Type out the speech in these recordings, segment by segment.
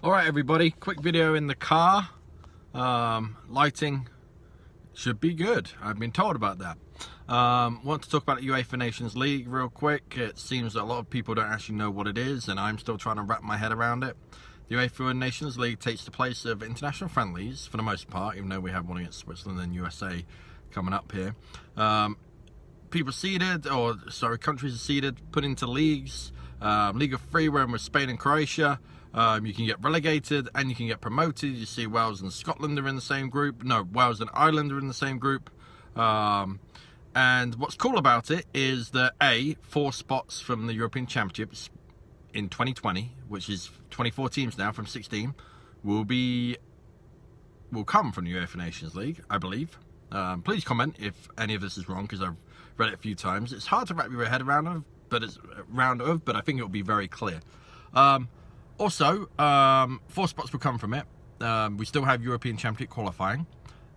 Alright everybody, quick video in the car. Lighting should be good. I've been told about that. Want to talk about the Uefa Nations League real quick. It seems that a lot of people don't actually know what it is, and I'm still trying to wrap my head around it. The Uefa Nations League takes the place of international friendlies for the most part, even though we have one against Switzerland and USA coming up here. Countries are seeded, put into leagues. League of Three, where with Spain and Croatia. You can get relegated and you can get promoted. You see Wales and Scotland are in the same group. No, Wales and Ireland are in the same group. And what's cool about it is that 4 spots from the European Championships in 2020, which is 24 teams now from 16, will come from the Uefa Nations League, I believe. Please comment if any of this is wrong, because I've read it a few times. It's hard to wrap your head around, but I think it will be very clear. Also, 4 spots will come from it. We still have European Championship qualifying.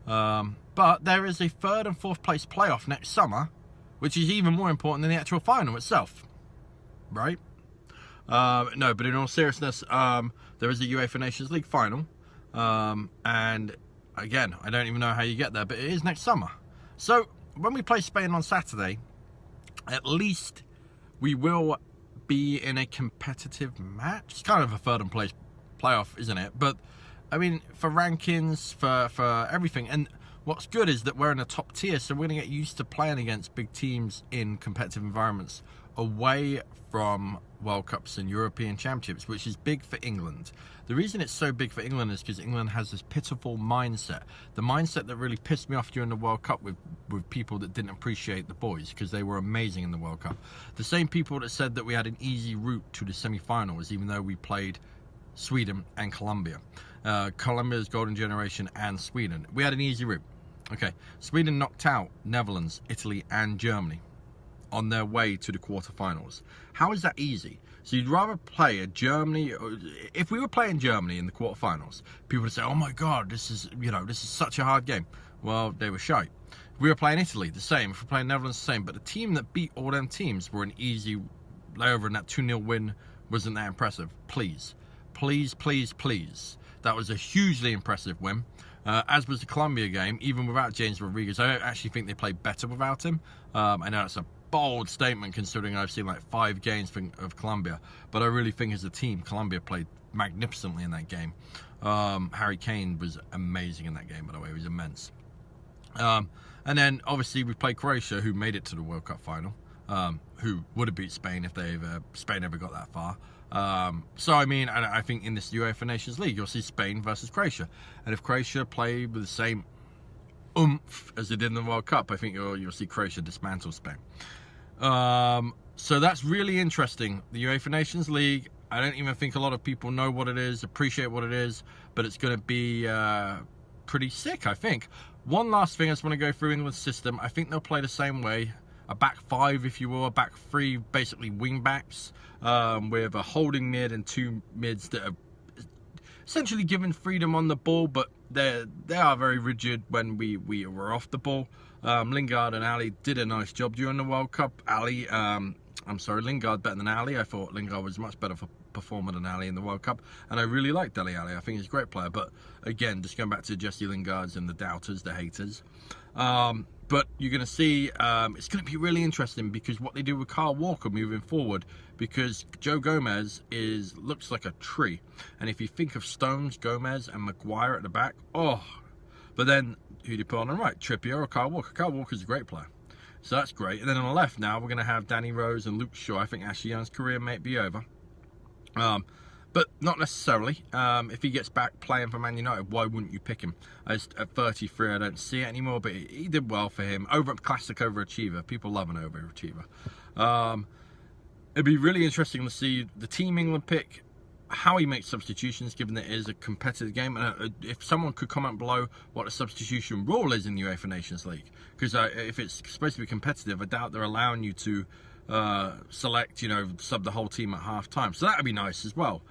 But there is a 3rd and 4th place playoff next summer, which is even more important than the actual final itself. Right? No, but in all seriousness, there is a UEFA Nations League final. And again, I don't even know how you get there, but it is next summer. So, when we play Spain on Saturday, at least we will be in a competitive match. It's kind of a 3rd and place playoff, isn't it? But I mean, for rankings, for everything. And what's good is that we're in a top tier, so we're going to get used to playing against big teams in competitive environments away from World Cups and European Championships, which is big for England. The reason it's so big for England is because England has this pitiful mindset. The mindset that really pissed me off during the World Cup with people that didn't appreciate the boys, because they were amazing in the World Cup. The same people that said that we had an easy route to the semi-finals, even though we played Sweden and Colombia. Colombia's golden generation and Sweden. We had an easy route. Okay, Sweden knocked out Netherlands, Italy and Germany on their way to the quarterfinals. How is that easy? So you'd rather play a Germany. If we were playing Germany in the quarterfinals, people would say, "Oh my God, this is such a hard game." Well, they were shite. If we were playing Italy, the same. If we were playing Netherlands, the same. But the team that beat all them teams were an easy layover, and that 2-0 win wasn't that impressive. Please, please, please, please. That was a hugely impressive win. As was the Colombia game, even without James Rodriguez. I actually think they played better without him. I know it's a bold statement considering I've seen like 5 games of Colombia, but I really think as a team, Colombia played magnificently in that game. Harry Kane was amazing in that game, by the way. He was immense. And then obviously we played Croatia, who made it to the World Cup final, who would have beat Spain if Spain ever got that far. So I mean, I think in this UEFA Nations League, you'll see Spain versus Croatia, and if Croatia play with the same oomph as they did in the World Cup, I think you'll see Croatia dismantle Spain. So that's really interesting. The UEFA Nations League, I don't even think a lot of people know what it is, appreciate what it is, but it's going to be pretty sick, I think. One last thing I just want to go through England's system. I think they'll play the same way. A back 5, if you will, a back 3, basically wing backs, with a holding mid and 2 mids that are essentially given freedom on the ball, but they are very rigid when we were off the ball. Lingard and Ali did a nice job during the World Cup. Lingard better than Ali. I thought Lingard was a much better performer than Ali in the World Cup, and I really like Dele Alli. I think he's a great player, but again, just going back to Jesse Lingard's and the doubters, the haters. But you're going to see, it's going to be really interesting because what they do with Kyle Walker moving forward, because Joe Gomez looks like a tree. And if you think of Stones, Gomez and Maguire at the back, but then who do you put on the right? Trippier or Kyle Walker? Kyle Walker's a great player. So that's great. And then on the left now, we're going to have Danny Rose and Luke Shaw. I think Ashley Young's career may be over. But not necessarily. If he gets back playing for Man United, why wouldn't you pick him? At 33, I don't see it anymore, but he did well for him. Classic overachiever. People love an overachiever. It'd be really interesting to see the Team England pick, how he makes substitutions, given that it is a competitive game. And if someone could comment below what the substitution rule is in the UEFA Nations League. Because if it's supposed to be competitive, I doubt they're allowing you to select, sub the whole team at half-time. So that would be nice as well.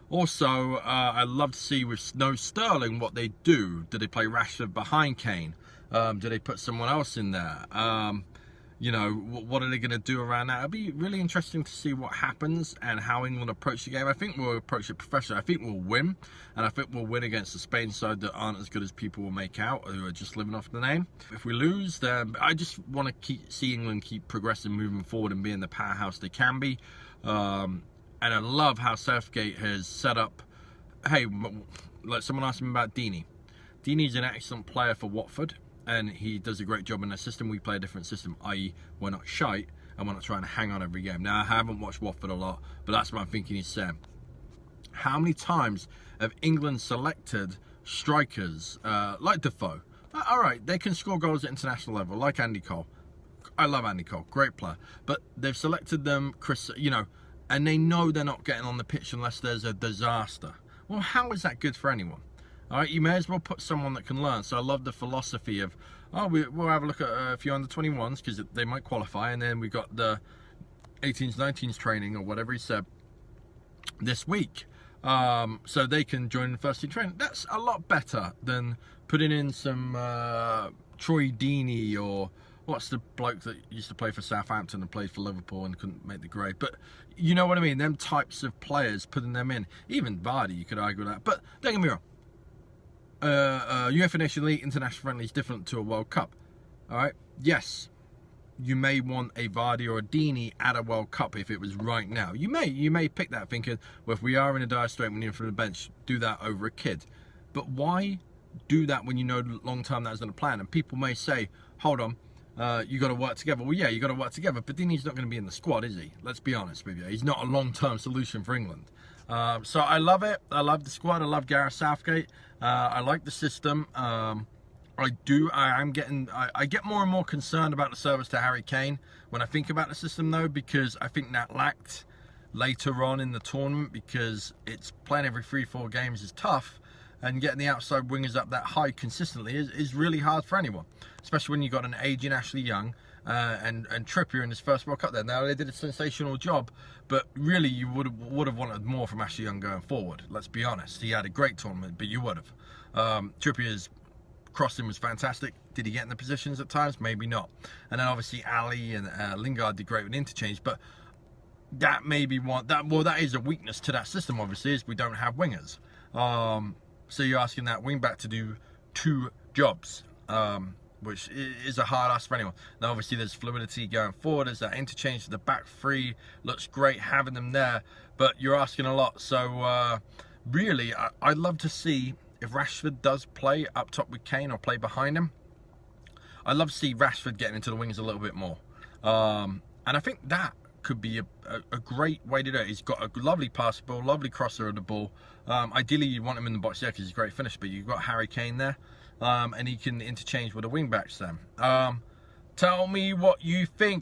Also, I'd love to see with no Sterling what they do. Do they play Rashford behind Kane? Do they put someone else in there? You know, what are they going to do around that? It'll be really interesting to see what happens and how England approach the game. I think we'll approach it professionally. I think we'll win, and I think we'll win against the Spain side that aren't as good as people will make out, who are just living off the name. If we lose, then I just want to see England keep progressing, moving forward, and being the powerhouse they can be. And I love how Southgate has set up. Hey, like someone asked me about Deeney. Deeney's an excellent player for Watford, and he does a great job in their system. We play a different system, i.e. we're not shite, and we're not trying to hang on every game. Now, I haven't watched Watford a lot, but that's what I'm thinking he's saying. How many times have England selected strikers like Defoe? All right, they can score goals at international level, like Andy Cole. I love Andy Cole, great player. But they've selected them, Chris, you know, and they know they're not getting on the pitch unless there's a disaster. Well, how is that good for anyone? All right, you may as well put someone that can learn. So I love the philosophy of, oh, we'll have a look at a few under 21s because they might qualify, and then we've got the 18s, 19s training or whatever he said this week, so they can join the first team training. That's a lot better than putting in some Troy Deeney, or what's the bloke that used to play for Southampton and played for Liverpool and couldn't make the grade. But you know what I mean, them types of players, putting them in. Even Vardy, you could argue that. But don't get me wrong, UEFA Nation League international friendly is different to a World Cup. All right, yes, you may want a Vardy or a Deeney at a World Cup if it was right now. You may pick that thinking, well, if we are in a dire strait, we need him from the bench, do that over a kid. But why do that when you know long term that's not a plan? And people may say, hold on, you got to work together. Well, yeah, you got to work together, but Deeney's not going to be in the squad, is he? Let's be honest with you. He's not a long-term solution for England. So I love it. I love the squad. I love Gareth Southgate. I like the system. I get more and more concerned about the service to Harry Kane when I think about the system, though, because I think that lacked later on in the tournament, because it's playing every 3-4 games is tough, and getting the outside wingers up that high consistently is really hard for anyone, especially when you've got an aging Ashley Young and Trippier in his first World Cup there. Now, they did a sensational job, but really you would have wanted more from Ashley Young going forward. Let's be honest. He had a great tournament, but you would have. Trippier's crossing was fantastic. Did he get in the positions at times? Maybe not. And then obviously Ali and Lingard did great with interchange, but that may be one that, well, that is a weakness to that system, obviously, is we don't have wingers. So you're asking that wing back to do 2 jobs, which is a hard ask for anyone. Now, obviously, there's fluidity going forward. There's that interchange to the back 3. Looks great having them there, but you're asking a lot. So really, I'd love to see if Rashford does play up top with Kane or play behind him. I'd love to see Rashford getting into the wings a little bit more. And I think that could be a great way to do it. He's got a lovely pass ball, lovely crosser of the ball. Ideally, you want him in the box, yeah, because he's a great finisher, but you've got Harry Kane there, and he can interchange with the wing backs then. Tell me what you think.